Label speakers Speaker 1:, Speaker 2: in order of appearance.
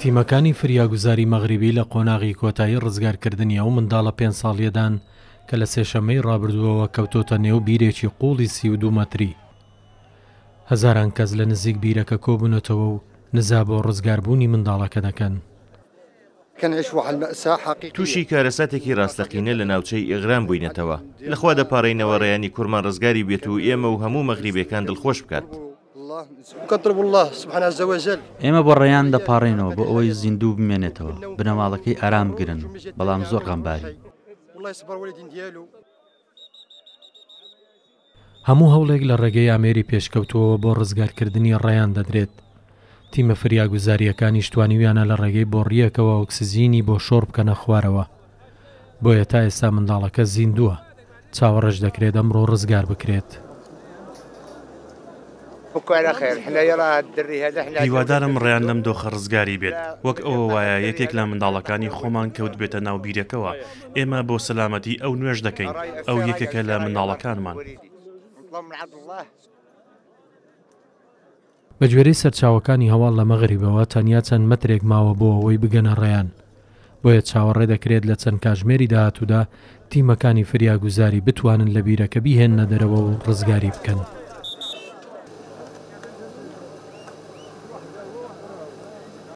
Speaker 1: تیمەکانی فریاگوزاری مەغریبی لە قۆناغی کۆتایی ڕزگارکردنی ئەو منداڵە 5 ساڵیەدان کە لە سێشەمەی ڕابردووەوە کەوتۆتە نێو بیرێکی قوڵی 32 مەتری. هەزاران کەس لە نزیک بیرەکە کۆبوونەتەوە و نزا بۆ ڕزگاربوونی منداڵەکە دەکەن.
Speaker 2: تووشی کارەساتێکی ڕاستەقینە لە ناوچەی ئێغران بووینەتەوە. لەخوا دەپارڕینەوە ڕێیانی کورمان ڕزگاری بێت و ئێمە و هەموو مەغریبیەکان دڵخۆش بکات.
Speaker 3: ئێمە بۆ ڕێیان دەپارڕینەوە بۆ ئەوەی زیندوو بمێنێتەوە، بنەماڵەکەی ئارام بگرن، بەڵام زۆر غەمباری.
Speaker 1: هەموو هەوڵێک لە ڕێگەی ئامێری پێشکەوتووەوە بۆ ڕزگارکردنی ڕێیان دەدرێت. تیمە فریاگوزاریەکانیش توانیویانە لە ڕێگەی بۆڕیەکەوە ئۆکسزیینی بۆ شۆڕ بکەنە خوارەوە. بۆیە تا ئێستا منداڵەکە زیندووە، چاوەڕێژ دەکرێت ئەمڕۆ ڕزگار بکرێت.
Speaker 4: هیوادارم ڕێیان لەم دۆخە ڕزگاری بێت، وەک ئەوە وایە یەکێک لە منداڵەکانی خۆمان کەوت بێتە ناو بیرەکەوە. ئێمە بۆ سەلامەتی ئەو نوێژ دەکەین، ئەو یەکێکە لە منداڵەکانمان.
Speaker 1: بە گوێرەی سەرچاوەکانی هەواڵ لە مەغریبەوە تەنیا چەند مەترێک ماوە بۆ ئەوەی بگەنە ڕێیان. بۆیە چاوەڕێ دەکرێت لە چەند کاتژمێری داهاتوودا تیمەکانی فریاگوزاری بتوانن لە بیرەکە بیهێننە دەرەوە و ڕزگاری بکەن.